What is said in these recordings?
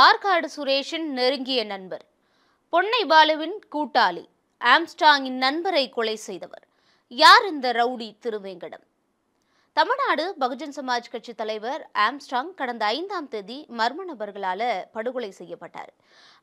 ஆற்காடு சுரேஷின் நெருங்கிய நண்பர், பொன்னை பாலுவின் கூட்டாளி, ஆம்ஸ்ட்ராங்கின் நண்பரை கொலை செய்தவர் யார்? இந்த ரவுடி திருவேங்கடம். தமிழ்நாடு பகுஜன் சமாஜ் கட்சி தலைவர் ஆம்ஸ்ட்ராங் கடந்த 5ஆம் தேதி மர்ம நபர்களால படுகொலை செய்யப்பட்டார்.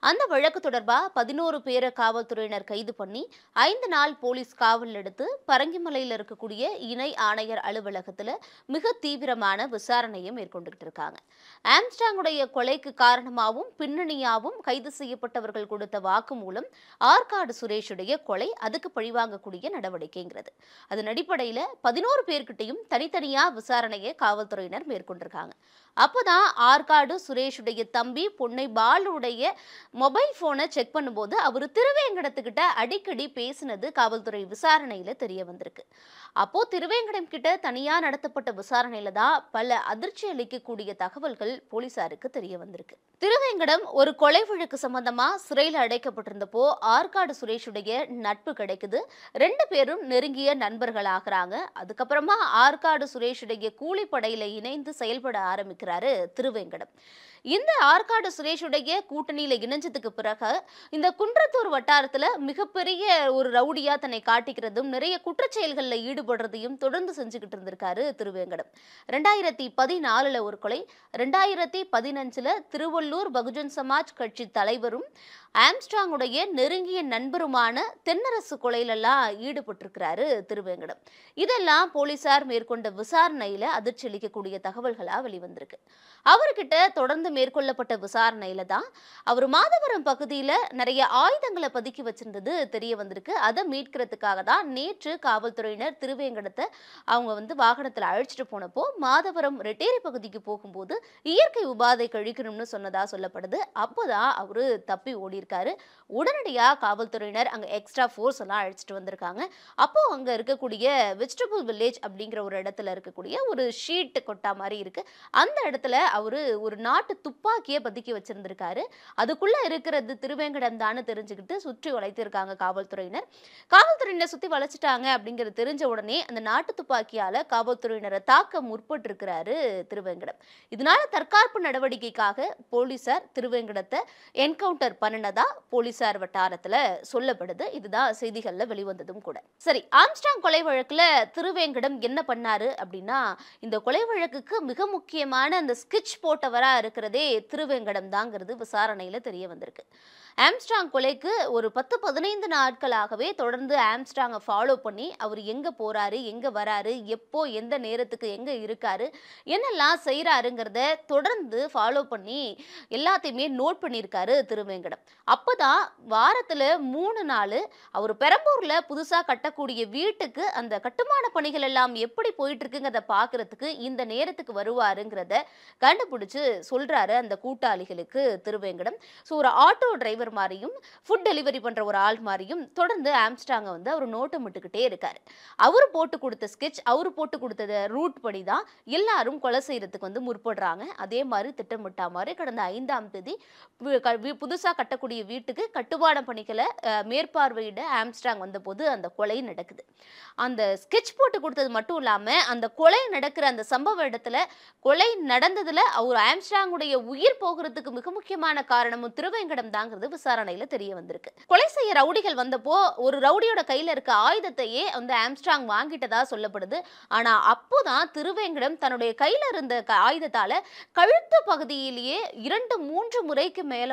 அந்த வழக்கு தொடர்பா 11 பேரை காவல்துறையினர் கைது பண்ணி 5 நாள் போலீஸ் காவல் எடுத்து பரங்கிமலையில் இருக்கக்கூடிய இணை ஆணையர் அலுவலகத்துல மிக தீவிரமான விசாரணையை மேற்கொண்டுகிட்டு இருக்காங்க. ஆம்ஸ்ட்ராங்குடைய கொலைக்கு காரணமாகவும் பின்னணியாகவும் கைது செய்யப்பட்டவர்கள் கொடுத்த வாக்குமூலம் ஆற்காடு சுரேஷுடைய கொலை, அதுக்கு பழிவாங்கக்கூடிய நடவடிக்கைங்கிறது. அதன் அடிப்படையில 11 பேர்கிட்டையும் தனித்தனியா விசாரணையை காவல்துறையினர் மேற்கொண்டிருக்காங்க. அப்போதான் ஆற்காடு சுரேஷுடைய தம்பி பொன்னை பாலுடைய மொபைல் போனை செக் பண்ணும்போது அவரு திருவேங்கடத்துக்கிட்ட அடிக்கடி பேசினது காவல்துறை விசாரணையில தெரிய வந்திருக்கு. அப்போ திருவேங்கடம் கிட்ட தனியா நடத்தப்பட்ட விசாரணையில தான் பல அதிர்ச்சி அளிக்கக்கூடிய தகவல்கள் போலீசாருக்கு தெரிய வந்திருக்கு. திருவேங்கடம் ஒரு கொலை வழக்கு சம்பந்தமா சிறையில் அடைக்கப்பட்டிருந்தப்போ ஆற்காடு சுரேஷுடைய நட்பு கிடைக்குது. 2 பேரும் நெருங்கிய நண்பர்கள் ஆகிறாங்க. அதுக்கப்புறமா ஆற்காடு சுரேஷுடைய கூலிப்படையில இணைந்து செயல்பட ஆரம்பிக்கிறாரு திருவேங்கடம். இந்த ஆற்காடு சுரேஷுடைய கூட்டணியில இணைஞ்சதுக்கு பிறகு இந்த குன்றத்தூர் வட்டாரத்துல மிகப்பெரிய ஒரு ரவுடியா தன்னை காட்டிக்கிறதும் நிறைய குற்றச்செயல்கள்ல ஈடுபடுறதையும் தொடர்ந்து செஞ்சுக்கிட்டு இருந்திருக்காரு திருவேங்கடம். 2014 ஒரு கொலை, 2015 திருவள்ளூர் பகுஜன் சமாஜ் கட்சி தலைவரும் ஆம்ஸ்ட்ராங்குடைய நெருங்கிய நண்பருமான தென்னரசு கொலையிலெல்லாம் ஈடுபட்டிருக்கிறாரு திருவேங்கடம். இதெல்லாம் போலீசார் மேற்கொண்ட விசாரணையில அதிர்ச்சி அளிக்கக்கூடிய தகவல்களா வெளிவந்திருக்கு. அவர்கிட்ட தொடர்ந்து மேற்கொள்ளப்பட்ட விசாரணையில தான் அவர் மாதவரம் பகுதியில நிறைய ஆயுதங்களை பதுக்கி வச்சிருந்தது தெரிய வந்திருக்கு. அதை மீட்கிறதுக்காக தான் நேற்று காவல்துறையினர் திருவேங்கடத்தை அவங்க வாகனத்துல அழைச்சிட்டு போனப்போ மாதவரம் ரெட்டேரி பகுதிக்கு போகும்போது இயற்கை உபாதை கழிக்கணும்னு சொன்னதா சொல்லப்படுது. அப்போதான் அவரு தப்பி ஓடி இருக்காரு. உடனடியா காவல்துறையினர் அங்க எக்ஸ்ட்ரா ஃபோர்ஸ் எல்லாம் அழைச்சிட்டு வந்திருக்காங்க. அப்போ அங்க இருக்கக்கூடிய வெஜிடபிள் வில்லேஜ் அப்படிங்கிற ஒரு இடத்துல இருக்கக்கூடிய ஒரு ஷீட் கொட்டா மாதிரி இருக்கு. அந்த இடத்துல அவரு ஒரு நாட்டு துப்பாக்கியை பதுக்கி வச்சிருந்திருக்காரு. அதுக்குள்ள இருக்கிறது திருவேங்கடம் தான் தெரிஞ்சுக்கிட்டு சுற்றி வளைத்திருக்காங்க காவல்துறையினர். காவல்துறையினர் சுத்தி வளைச்சிட்டாங்க அப்படிங்கிறது தெரிஞ்ச உடனே அந்த நாட்டு துப்பாக்கியால காவல்துறையினரை தாக்க முற்பட்டு இருக்கிறாரு திருவேங்கடம். இதனால தற்காப்பு நடவடிக்கைக்காக போலீசார் திருவேங்கடத்தை என்கவுண்டர் பண்ணினதா போலீசார் வட்டாரத்துல சொல்லப்படுது. இதுதான் செய்திகள்ல வெளிவந்ததும் கூட. சரி, ஆம்ஸ்ட்ராங் கொலை வழக்குல திருவேங்கடம் என்ன பண்ணாரு அப்படின்னா, இந்த கொலை வழக்குக்கு மிக முக்கியமான அந்த ஸ்கெட்ச் போட்டவரா இருக்கிறதே திருவேங்கடம் தாங்கிறது விசாரணையில தெரிய வந்திருக்கு. ஆம்ஸ்ட்ராங் கொலைக்கு ஒரு 10-15 நாட்களாகவே தொடர்ந்து ஆம்ஸ்ட்ராங்கை ஃபாலோ பண்ணி அவர் எங்க போறாரு, எங்க வராரு, எப்போ எந்த நேரத்துக்கு எங்க இருக்காரு, என்னெல்லாம் செய்யறாருங்கிறத தொடர்ந்து ஃபாலோ பண்ணி எல்லாத்தையுமே நோட் பண்ணியிருக்காரு திருவேங்கடம். அப்போதான் வாரத்துல 3 நாள் அவர் பெரம்பூர்ல புதுசா கட்டக்கூடிய வீட்டுக்கு அந்த கட்டுமான பணிகள் எல்லாம் எப்படி போயிட்டு இருக்குங்கிறத பாக்குறதுக்கு இந்த நேரத்துக்கு வருவாருங்கிறத கண்டுபிடிச்சு சொல்றாரு அந்த கூட்டாளிகளுக்கு திருவேங்கடம். ஸோ ஒரு ஆட்டோ டிரைவர் மாதிரியும் ஃபுட் டெலிவரி பண்ற ஒரு ஆள் மாதிரியும் தொடர்ந்து ஆம்ஸ்ட்ராங்க அவர் நோட்டம் விட்டுக்கிட்டே இருக்காரு. அவரு போட்டு கொடுத்த ஸ்கெட்ச், அவரு போட்டு கொடுத்த ரூட் படி தான் எல்லாரும் கொலை செய்யறதுக்கு முற்படுறாங்க. அதே மாதிரி திட்டமிட்டா மாதிரி கடந்த 5ஆம் தேதி புதுசா கட்டக்கூடிய வீட்டுக்கு கட்டுமான பணிகளை மேற்பார்வையிட ஆம்ஸ்ட்ராங் வந்தபோது அந்த கொலை நடக்குது. அந்த ஸ்கெட்ச் போட்டு கொடுத்தது மட்டும் இல்லாம அந்த கொலை நடக்கிற அந்த சம்பவ இடத்துல கொலை நடந்ததுல அவர் ஆம்ஸ்ட்ராங்குடைய உயிர் போகிறதுக்கு மிக முக்கியமான காரணமும் திருவேங்கடம் தாங்கிறது விசாரணையில தெரிய வந்திருக்கு. கொலை செய்ய ரவுடிகள் வந்தப்போ ஒரு ரவுடியோட கையில இருக்க ஆயுதத்தையே ஆம்ஸ்ட்ராங் வாங்கிட்டதா சொல்லப்படுது. ஆனா அப்போதான் திருவேங்கடம் தன்னுடைய கையில இருந்த ஆயுதத்தால கழுத்து பகுதியிலேயே 2-3 முறைக்கு மேல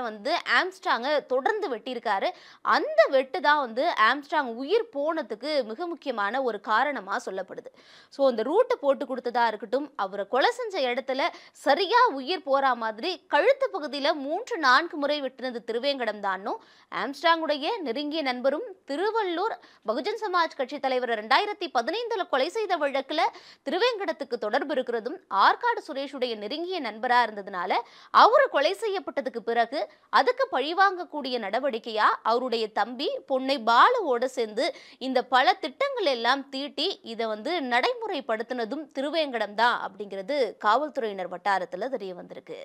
ஆம்ஸ்ட்ராங்க தொடர்ந்து வெட்டியிருக்காரு. அந்த வெட்டு தான் ஆம்ஸ்ட்ராங் உயிர் போனதுக்கு மிக முக்கியமான ஒரு காரணமா சொல்லப்படுது. ஸோ அந்த ரூட்டை போட்டு கொடுத்ததா இருக்கட்டும், அவரை கொலை செஞ்ச இடத்துல சரியா உயிர் போற மாதிரி கழுத்து பகுதியில 3-4 முறை வெட்டினது திருவேங்கடம் தானும் ஆம்ஸ்ட்ராங்குடைய நெருங்கிய நண்பரும் திருவள்ளூர் பகுஜன் சமாஜ் கட்சி தலைவர் 2015 கொலை செய்த வழக்குல திருவேங்கடத்துக்கு தொடர்பு இருக்கிறதும் ஆற்காடு சுரேஷுடைய நெருங்கிய நண்பரா இருந்ததுனால அவரு கொலை செய்யப்பட்டதுக்கு பிறகு அதுக்கு பழிவாங்கக்கூடிய நடவடிக்கையா அவருடைய தம்பி பொன்னை பாலுவோட சேர்ந்து இந்த பல திட்டங்கள் எல்லாம் தீட்டி இதை நடைமுறைப்படுத்தினதும் திருவேங்கடம் தான் அப்படிங்கிறது காவல்துறையினர் வட்டாரத்துல தெரிய வந்திருக்கு.